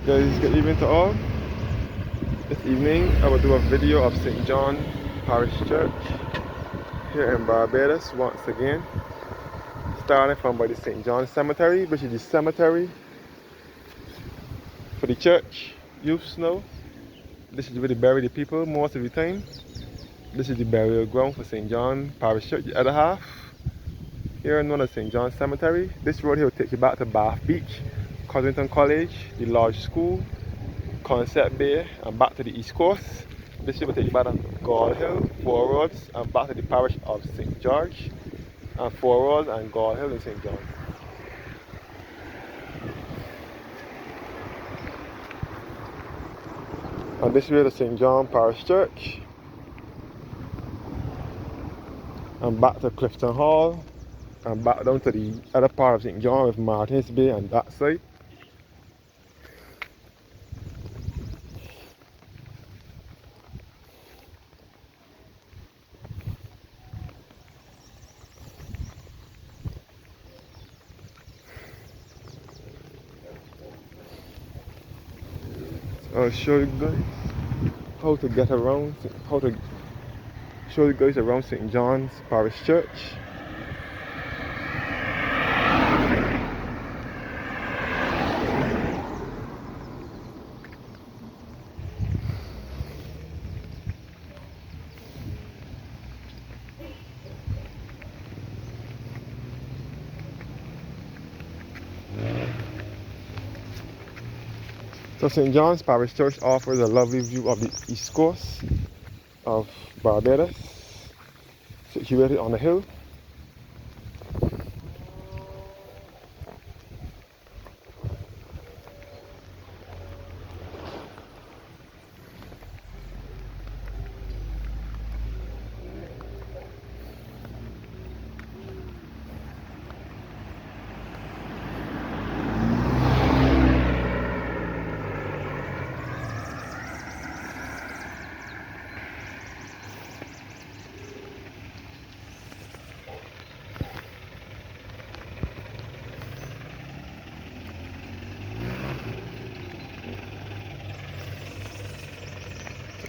Guys, good evening to all. This evening I will do a video of St. John Parish Church here in Barbados once again. Starting from by the St. John Cemetery, which is the cemetery for the church youths know. This is where they bury the people most of the time. This is the burial ground for St. John Parish Church, the other half. Here known as St. John Cemetery. This road here will take you back to Bath Beach, Cosington College, the Lodge School, Concept Bay, and back to the East Coast. This will take you back to Gall Hill, Four Roads, and back to the parish of St. George, and Four Roads and Gall Hill in St. John. And this way to St. John Parish Church, and back to Clifton Hall, and back down to the other part of St. John with Martins Bay and that side. I'll show you guys how to get around, how to show you guys around St. John's Parish Church. So St. John's Parish Church offers a lovely view of the east coast of Barbados, situated on a hill.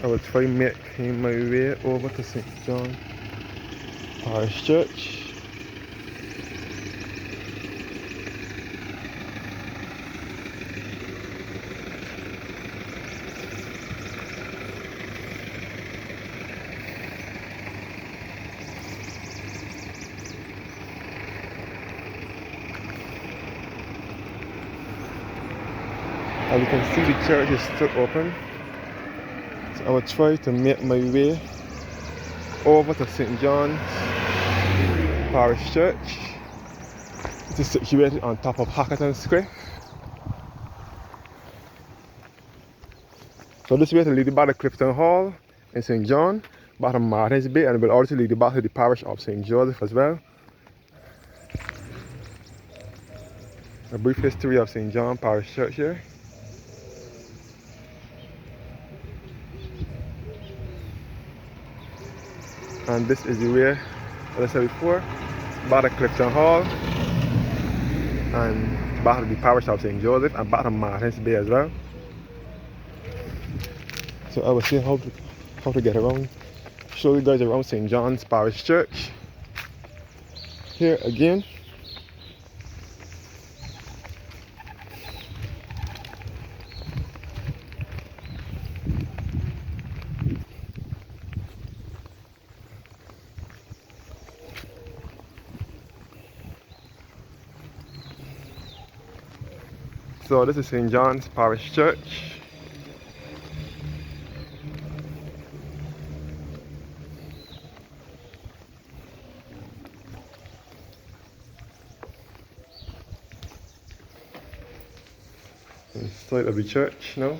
I will try making my way over to St. John Parish Church. As you can see, the church is still open. So I will try to make my way over to St. John's Parish Church. It is situated on top of Hackerton Square. So this way to lead you back to Clifton Hall in St. John, back to Martins Bay, and it will also lead you back to the parish of St. Joseph as well. A brief history of St. John Parish Church here. And this is the way, as I said before, back to Clifton Hall, and back to the parish of St. Joseph, and back to Martins Bay as well. So I will see how to get around, show you guys around St. John's Parish Church. Here again. So this is St. John's Parish Church. Inside of the church now.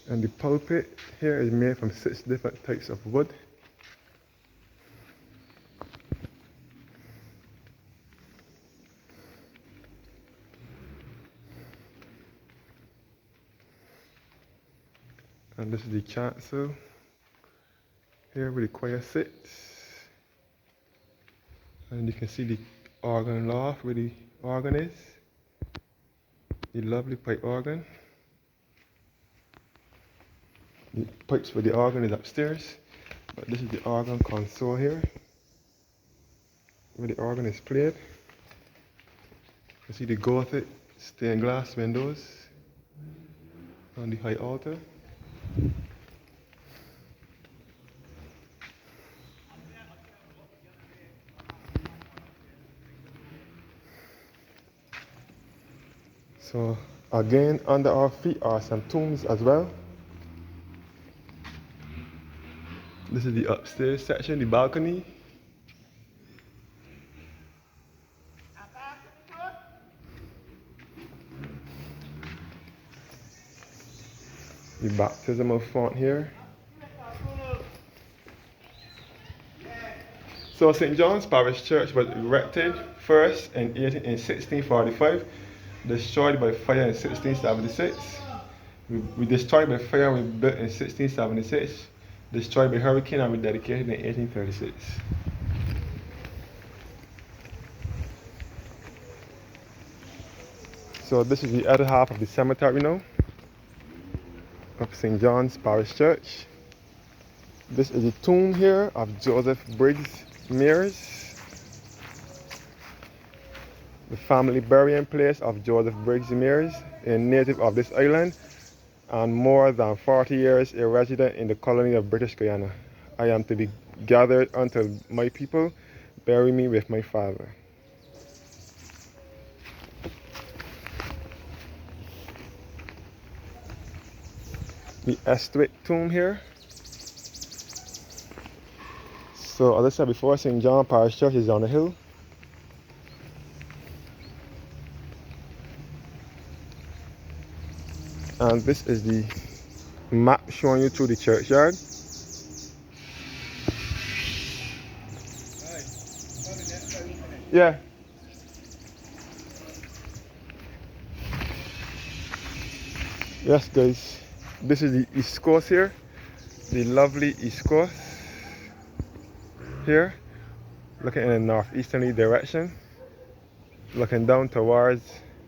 And the pulpit here is made from 6 different types of wood. And this is the chancel. Here where the choir sits. And you can see the organ loft where the organ is. The lovely pipe organ. The pipes for the organ is upstairs. But this is the organ console here, where the organ is played. You see the Gothic stained glass windows on the high altar. So again, under our feet are some tombs as well. This is the upstairs section, the balcony. The baptismal font here. So St. John's Parish Church was erected first in 1645, destroyed by fire in 1676. We destroyed by fire and we built in 1676, destroyed by hurricane and rededicated in 1836. So this is the other half of the cemetery now of St. John's Parish Church. This is the tomb here of Joseph Briggs Mears, the family burying place of Joseph Briggs Mears, a native of this island and more than 40 years a resident in the colony of British Guyana. I am to be gathered until my people bury me with my father. The Estwick tomb here. So as I said before, St. John Parish Church is on the hill. And this is the map showing you through the churchyard. Yeah. Yes guys, this is the east coast here. The lovely east coast here. Looking in a northeasterly direction. Looking down towards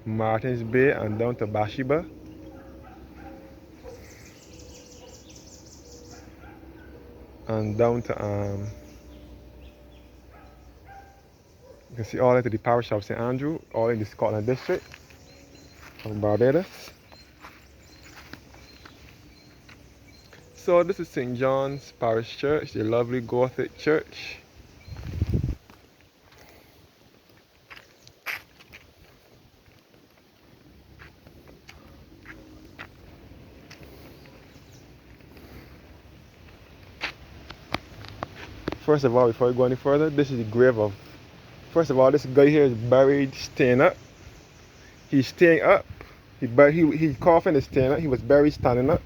Martins Bay and down to Bathsheba. And down to you can see all into the parish of St. Andrew, all in the Scotland district of Barbados. So this is St. John's Parish Church, the lovely Gothic church. First of all, before we go any further, this is the grave of, first of all, this guy here is buried staying up. He's staying up. His coffin is staying up. He was buried standing up.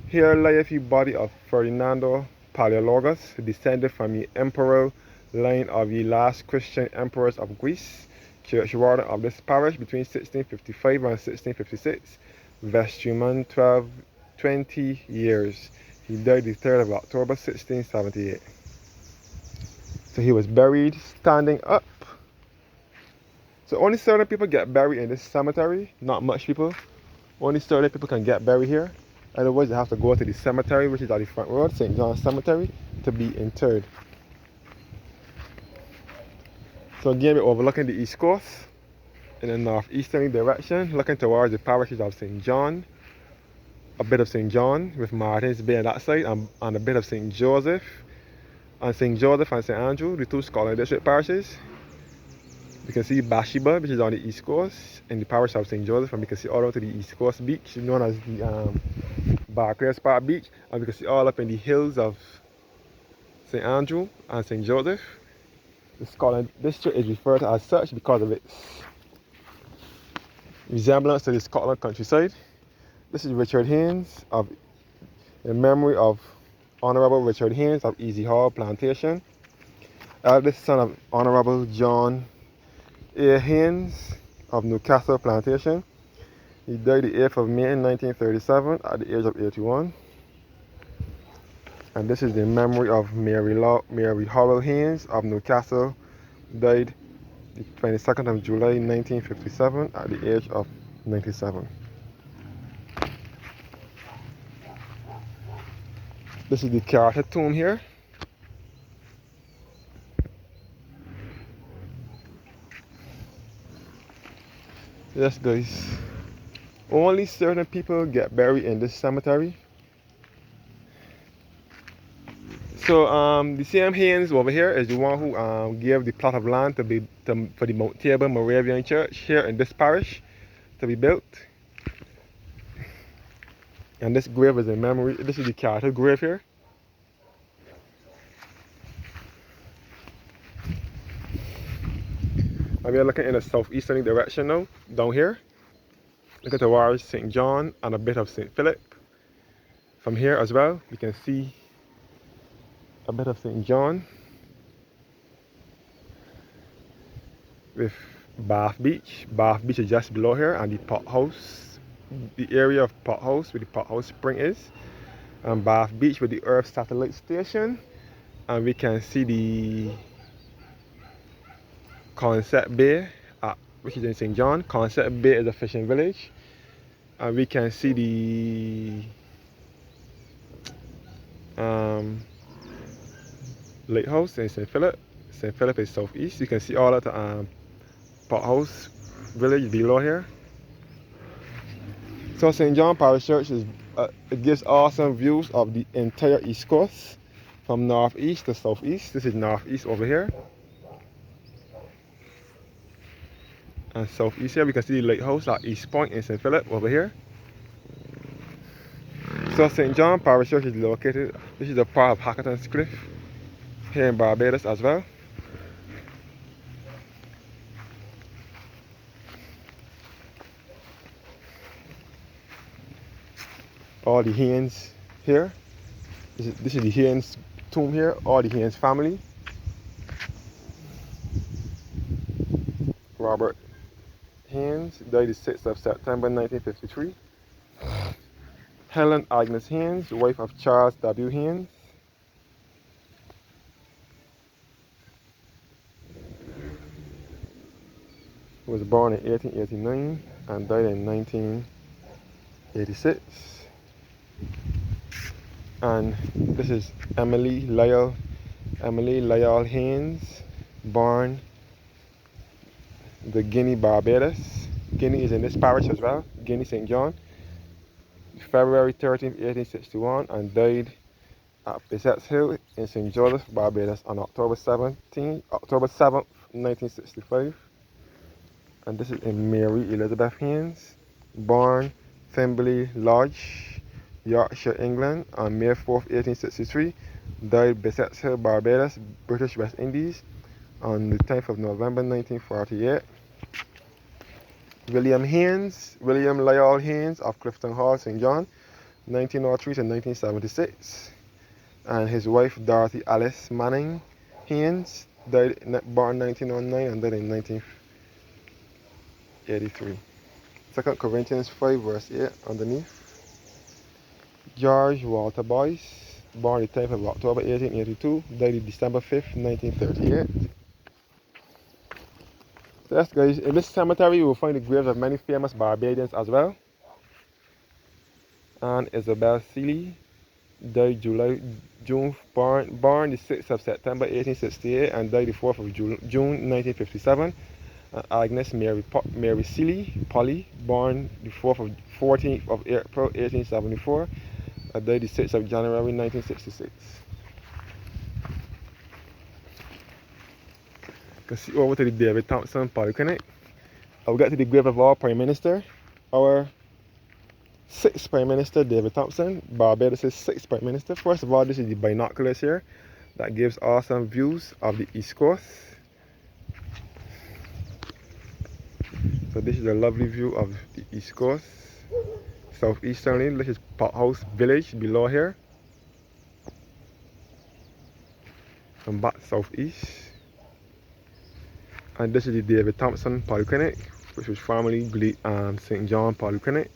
Here lieth the body of Ferdinando Palaeologus, descended from the emperor line of the last Christian emperors of Greece, churchwarden of this parish between 1655 and 1656, vestryman 20 years. He died the 3rd of October 1678. So he was buried standing up. So only certain people get buried in this cemetery, not much people. Only certain people can get buried here. Otherwise they have to go to the cemetery, which is at the front road, St. John's Cemetery, to be interred. So again, we're overlooking the east coast in a northeasterly direction, looking towards the parishes of St. John, a bit of St. John with Martins Bay on that side, and a bit of St. Joseph. And St. Joseph and St. Andrew, the two Scotland district parishes. You can see Bathsheba, which is on the east coast, in the parish of St. Joseph, and you can see all the way to the east coast beach, known as the Barclays Park Beach, and you can see all up in the hills of St. Andrew and St. Joseph. The Scotland district is referred to as such because of its resemblance to the Scotland countryside. This is Richard Haynes, in memory of Honourable Richard Haynes of Easy Hall Plantation, eldest son of Honourable John A. Haynes of Newcastle Plantation. He died the 8th of May 1937 at the age of 81. And this is the memory of Mary Howell Haynes of Newcastle, died the 22nd of July 1957 at the age of 97. This is the Carter tomb here. Yes guys, only certain people get buried in this cemetery. So the same Haynes over here is the one who gave the plot of land for the Mount Tabor Moravian Church here in this parish to be built. And this grave is in memory. This is the Carter grave here. And we are looking in a southeasterly direction now, down here. Look at the Parish St. John and a bit of St. Philip. From here as well, you can see a bit of St. John with Bath Beach. Bath Beach is just below here, and the pot house, the area of pot house where the pot house spring is, and Bath Beach with the Earth satellite station. And we can see the Concept Bay, which is in St. John. Concept Bay is a fishing village. And we can see the lighthouse in St. Philip. St. Philip is southeast. You can see all of the pot house village below here. So St. John Parish Church it gives awesome views of the entire East Coast from northeast to southeast. This is northeast over here. And southeast here we can see the lighthouse at East Point in St. Philip over here. So St. John Parish Church is located, this is a part of Hackerton's Cliff here in Barbados as well. All the Haynes here. This is the Haynes tomb here, all the Haynes family. Robert Haynes died the 6th of September 1953. Helen Agnes Haynes, wife of Charles W. Haynes. Was born in 1889 and died in 1986. And this is Emily Lyle Haynes, born the Guinea, Barbados. Guinea is in this parish as well, Guinea St. John. February 13th, 1861, and died at Bissett's Hill in St. Joseph, Barbados on October 7th, 1965. And this is in Mary Elizabeth Haynes, born Thimbley Lodge, Yorkshire, England on May 4th, 1863. Died Bissett's Hill, Barbados, British West Indies on the 10th of November 1948. William Lyall Haynes of Clifton Hall, St. John, 1903 to 1976. And his wife Dorothy Alice Manning Haynes, born 1909 and died in 1983. 2 Corinthians 5 verse 8 underneath. George Walter Boyce, born the 10th of October 1882, died December 5th, 1938. So yes guys, in this cemetery you will find the graves of many famous Barbadians as well. And Isabel Seeley, died born the 6th of September 1868 and died the 4th of June 1957. Agnes Mary Seeley Polly, born the 14th of April 1874 and died the 6th of January 1966. You can see over to the David Thompson Polyclinic. I'll get to the grave of our Prime Minister, our 6th Prime Minister, David Thompson, Barbados' 6th Prime Minister. First of all, this is the binoculars here that gives awesome views of the East Coast. So this is a lovely view of the East Coast. Southeasterly, this is Pot House Village below here. And back southeast. And this is the David Thompson Polyclinic, which was formerly St. John Polyclinic.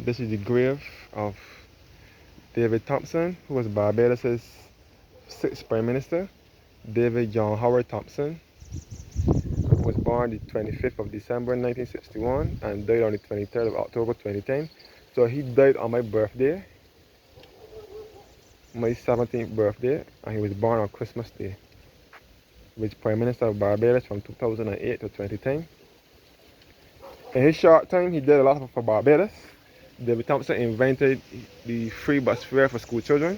This is the grave of David Thompson, who was Barbados' sixth Prime Minister. David John Howard Thompson was born the 25th of December 1961 and died on the 23rd of October 2010. So he died on my birthday, my 17th birthday, and he was born on Christmas Day. He was Prime Minister of Barbados from 2008 to 2010. In his short time, he did a lot for Barbados. David Thompson invented the free bus fare for school children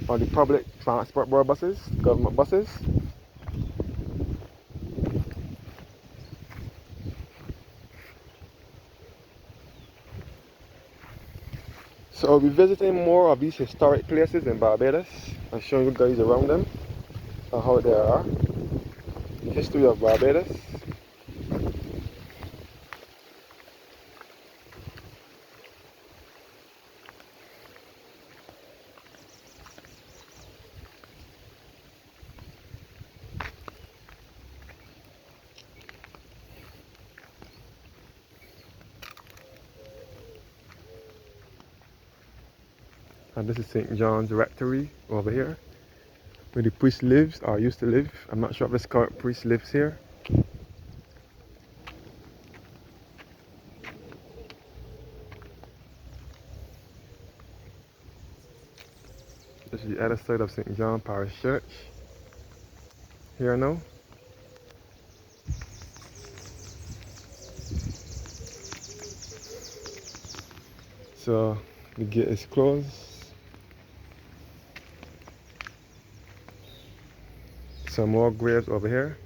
on the public transport board buses, government buses. So I'll be visiting more of these historic places in Barbados and showing you guys around them and how they are. The history of Barbados. And this is St. John's Rectory over here, where the priest lives or used to live. I'm not sure if this current priest lives here. This is the other side of St. John Parish Church. Here now. So the gate is closed. Some more graves over here.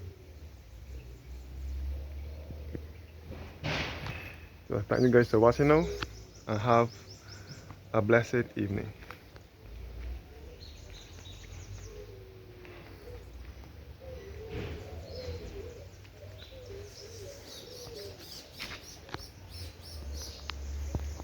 So thank you guys for watching now and have a blessed evening.